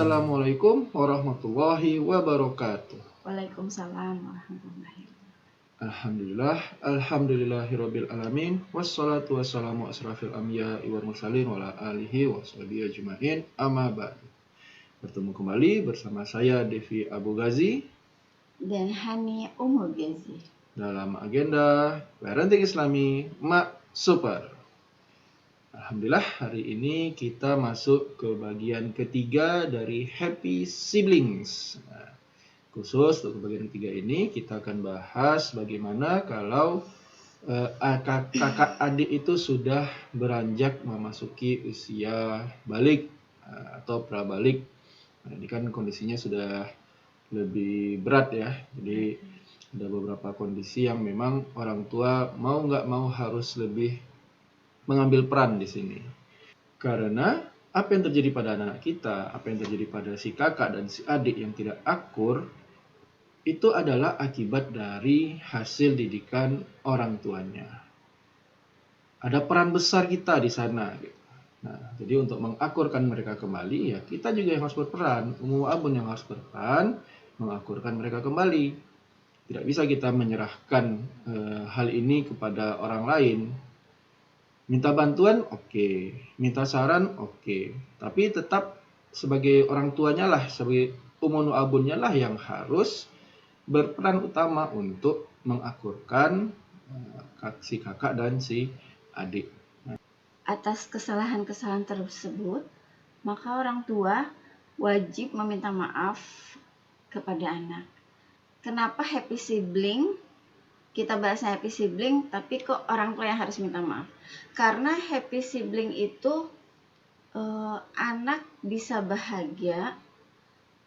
Assalamualaikum warahmatullahi wabarakatuh. Waalaikumsalam warahmatullahi wabarakatuh. Alhamdulillahirabbil alamin wassalatu wassalamu asrafil anbiya'i wal mursalin wa ala alihi washabihi ajmain amma ba'du. Bertemu kembali bersama saya Devi Abu Ghazi dan Hani Umul Ghazi dalam agenda Parenting Islami Mak Super. Alhamdulillah, hari ini kita masuk ke bagian ketiga dari Happy Siblings. Khusus untuk bagian ketiga ini kita akan bahas bagaimana kalau kakak adik itu sudah beranjak memasuki usia balik atau prabalik. Nah, ini kan kondisinya sudah lebih berat ya. Jadi ada beberapa kondisi yang memang orang tua mau nggak mau harus lebih mengambil peran di sini. Karena apa yang terjadi pada anak kita, apa yang terjadi pada si kakak dan si adik yang tidak akur, itu adalah akibat dari hasil didikan orang tuanya. Ada peran besar kita di sana. Nah, jadi untuk mengakurkan mereka kembali, ya kita juga yang harus berperan. Abun yang harus berperan mengakurkan mereka kembali. Tidak bisa kita menyerahkan hal ini kepada orang lain. Minta bantuan, oke. Minta saran, oke. Tapi tetap sebagai orang tuanya lah, sebagai abunnya lah yang harus berperan utama untuk mengakurkan si kakak dan si adik. Atas kesalahan-kesalahan tersebut, maka orang tua wajib meminta maaf kepada anak. Kenapa happy sibling? Kita bahasnya happy sibling, tapi kok orang tua yang harus minta maaf? Karena happy sibling itu anak bisa bahagia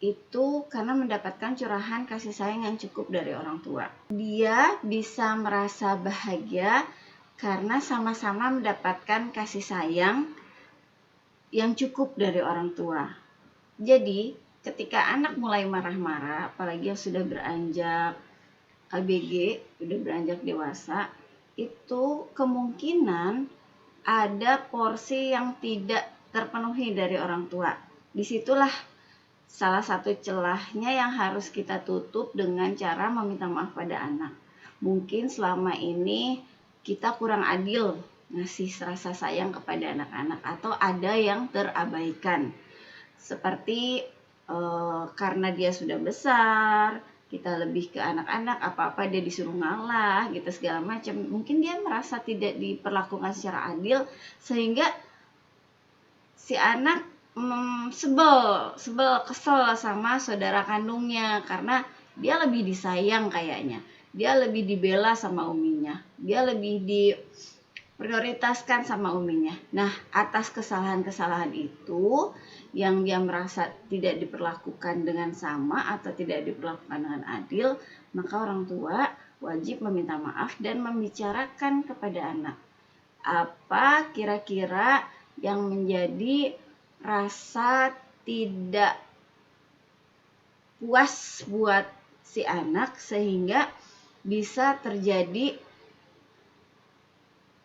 itu karena mendapatkan curahan kasih sayang yang cukup dari orang tua. Dia bisa merasa bahagia karena sama-sama mendapatkan kasih sayang yang cukup dari orang tua. Jadi, ketika anak mulai marah-marah, apalagi yang sudah beranjak ABG, sudah beranjak dewasa, itu kemungkinan ada porsi yang tidak terpenuhi dari orang tua. Disitulah salah satu celahnya yang harus kita tutup dengan cara meminta maaf pada anak. Mungkin selama ini kita kurang adil ngasih rasa sayang kepada anak-anak atau ada yang terabaikan. Seperti karena dia sudah besar, kita lebih ke anak-anak, apa-apa dia disuruh ngalah gitu segala macam. Mungkin dia merasa tidak diperlakukan secara adil sehingga si anak kesel sama saudara kandungnya karena dia lebih disayang kayaknya. Dia lebih dibela sama uminya. Dia lebih diprioritaskan sama uminya. Nah, atas kesalahan-kesalahan itu yang dia merasa tidak diperlakukan dengan sama atau tidak diperlakukan dengan adil, maka orang tua wajib meminta maaf dan membicarakan kepada anak apa kira-kira yang menjadi rasa tidak puas buat si anak sehingga bisa terjadi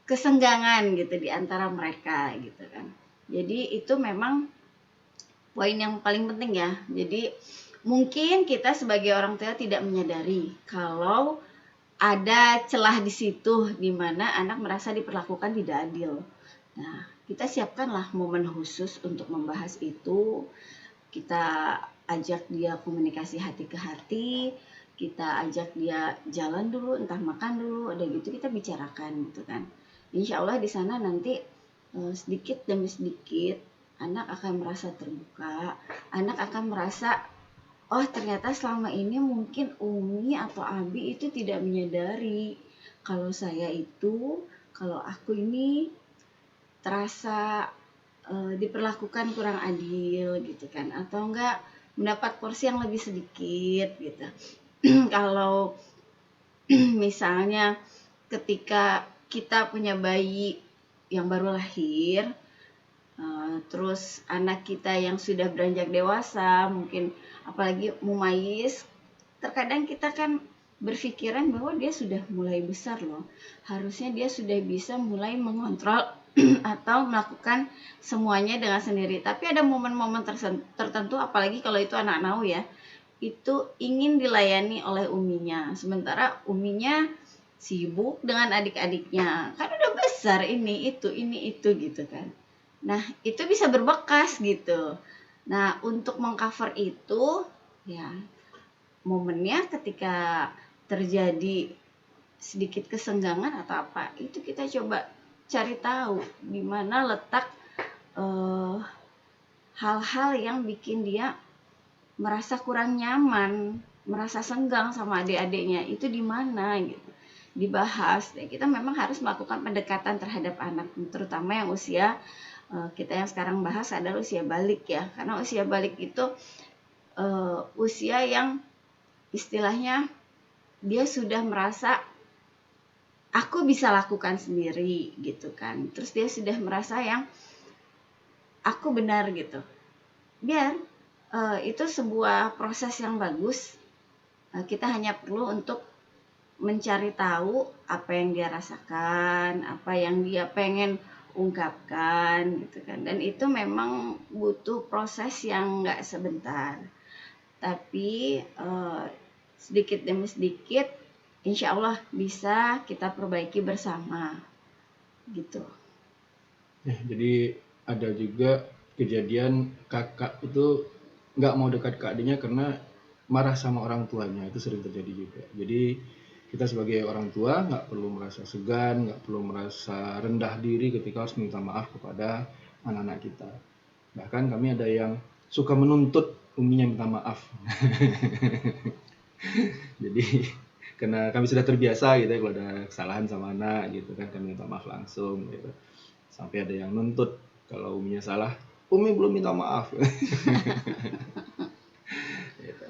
kesenggangan gitu di antara mereka gitu kan. Jadi itu memang poin yang paling penting ya. Jadi mungkin kita sebagai orang tua tidak menyadari kalau ada celah di situ di mana anak merasa diperlakukan tidak adil. Nah, kita siapkanlah momen khusus untuk membahas itu. Kita ajak dia komunikasi hati ke hati, kita ajak dia jalan dulu, entah makan dulu, udah gitu kita bicarakan gitu kan. Insya Allah di sana nanti sedikit demi sedikit anak akan merasa terbuka, anak akan merasa oh ternyata selama ini mungkin Umi atau Abi itu tidak menyadari kalau kalau aku ini terasa diperlakukan kurang adil gitu kan, atau enggak mendapat porsi yang lebih sedikit gitu. Kalau misalnya ketika kita punya bayi yang baru lahir, terus anak kita yang sudah beranjak dewasa, mungkin apalagi mumayyiz, terkadang kita kan berpikiran bahwa dia sudah mulai besar loh, harusnya dia sudah bisa mulai mengontrol atau melakukan semuanya dengan sendiri. Tapi ada momen-momen tertentu, apalagi kalau itu anak nau ya, itu ingin dilayani oleh uminya, sementara uminya sibuk dengan adik-adiknya, kan udah besar, ini itu gitu kan. Nah itu bisa berbekas gitu. Nah untuk mengcover itu ya, momennya ketika terjadi sedikit kesenggangan atau apa, itu kita coba cari tahu di mana letak hal-hal yang bikin dia merasa kurang nyaman, merasa senggang sama adik-adiknya, itu di mana gitu. Dibahas. Dan kita memang harus melakukan pendekatan terhadap anak, terutama yang usia kita yang sekarang bahas adalah usia balik ya. Karena usia balik itu usia yang istilahnya dia sudah merasa aku bisa lakukan sendiri gitu kan. Terus dia sudah merasa yang aku benar gitu. Biar itu sebuah proses yang bagus. Kita hanya perlu untuk mencari tahu apa yang dia rasakan, apa yang dia pengen ungkapkan gitu kan. Dan itu memang butuh proses yang nggak sebentar. Tapi sedikit demi sedikit insya Allah bisa kita perbaiki bersama gitu. Jadi ada juga kejadian kakak itu nggak mau dekat ke adiknya karena marah sama orang tuanya, itu sering terjadi juga. Jadi kita sebagai orang tua nggak perlu merasa segan, nggak perlu merasa rendah diri ketika harus minta maaf kepada anak-anak kita. Bahkan kami ada yang suka menuntut uminya minta maaf. Jadi karena kami sudah terbiasa gitu ya, kalau ada kesalahan sama anak gitu kan, kami minta maaf langsung gitu. Sampai ada yang nuntut kalau uminya salah, umi belum minta maaf. Gitu.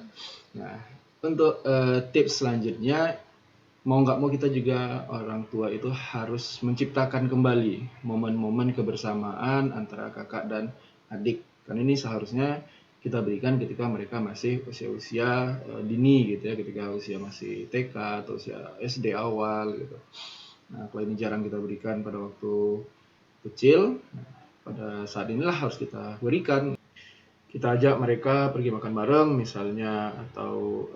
Nah, untuk tips selanjutnya, mau nggak mau kita juga orang tua itu harus menciptakan kembali momen-momen kebersamaan antara kakak dan adik. Karena ini seharusnya kita berikan ketika mereka masih usia-usia dini gitu ya, ketika usia masih TK atau usia SD awal gitu. Nah, kalau ini jarang kita berikan pada waktu kecil, pada saat inilah harus kita berikan. Kita ajak mereka pergi makan bareng misalnya, atau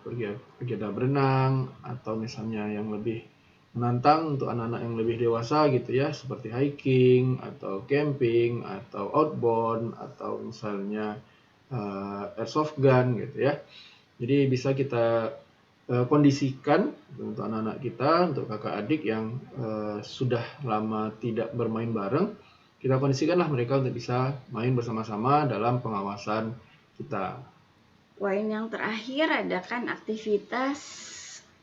pergi ada berenang, atau misalnya yang lebih menantang untuk anak-anak yang lebih dewasa gitu ya, seperti hiking atau camping atau outbound atau misalnya airsoft gun gitu ya. Jadi bisa kita kondisikan untuk anak-anak kita, untuk kakak adik yang sudah lama tidak bermain bareng, kita kondisikanlah mereka untuk bisa main bersama-sama dalam pengawasan kita. Poin yang terakhir adakan aktivitas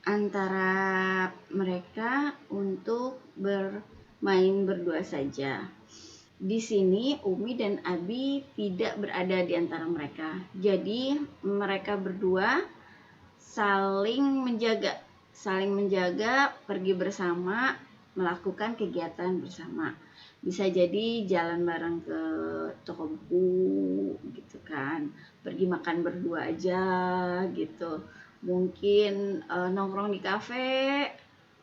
antara mereka untuk bermain berdua saja. Di sini Umi dan Abi tidak berada di antara mereka. Jadi mereka berdua saling menjaga, pergi bersama, melakukan kegiatan bersama. Bisa jadi jalan bareng ke toko buku gitu kan, pergi makan berdua aja gitu, mungkin nongkrong di kafe,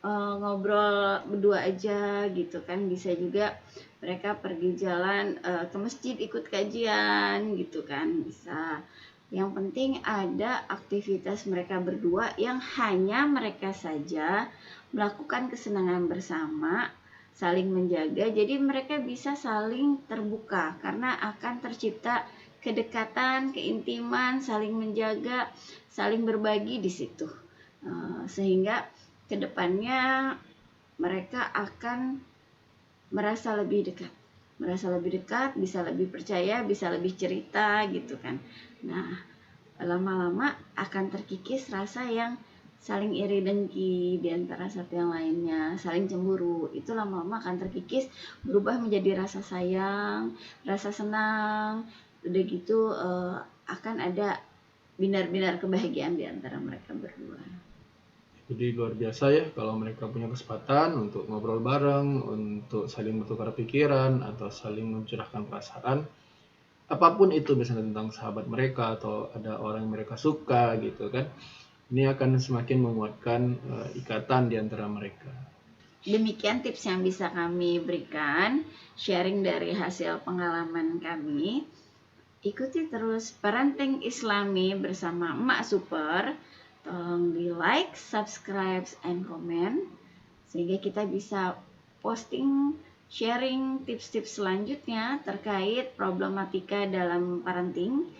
ngobrol berdua aja gitu kan. Bisa juga mereka pergi jalan ke masjid, ikut kajian gitu kan, bisa. Yang penting ada aktivitas mereka berdua yang hanya mereka saja melakukan kesenangan bersama, saling menjaga. Jadi mereka bisa saling terbuka karena akan tercipta kedekatan, keintiman, saling menjaga, saling berbagi di situ. Sehingga kedepannya mereka akan merasa lebih dekat, bisa lebih percaya, bisa lebih cerita gitu kan. Nah, lama-lama akan terkikis rasa yang saling iri dengki di antara satu yang lainnya, saling cemburu. Itu lama-lama akan terkikis, berubah menjadi rasa sayang, rasa senang. Udah gitu akan ada binar-binar kebahagiaan di antara mereka berdua. Jadi luar biasa ya kalau mereka punya kesempatan untuk ngobrol bareng, untuk saling bertukar pikiran atau saling mencurahkan perasaan. Apapun itu, misalnya tentang sahabat mereka atau ada orang yang mereka suka gitu kan. Ini akan semakin menguatkan ikatan di antara mereka. Demikian tips yang bisa kami berikan, sharing dari hasil pengalaman kami. Ikuti terus Parenting Islami bersama Emak Super. Tolong di like, subscribe, and comment sehingga kita bisa posting, sharing tips-tips selanjutnya terkait problematika dalam parenting.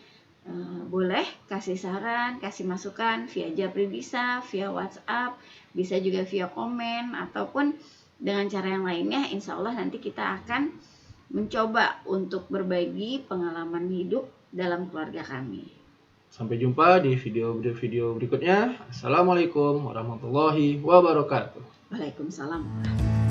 Boleh kasih saran, kasih masukan via Japri bisa, via WhatsApp, bisa juga via komen, ataupun dengan cara yang lainnya. Insya Allah nanti kita akan mencoba untuk berbagi pengalaman hidup dalam keluarga kami. Sampai jumpa di video-video berikutnya. Assalamualaikum warahmatullahi wabarakatuh. Waalaikumsalam.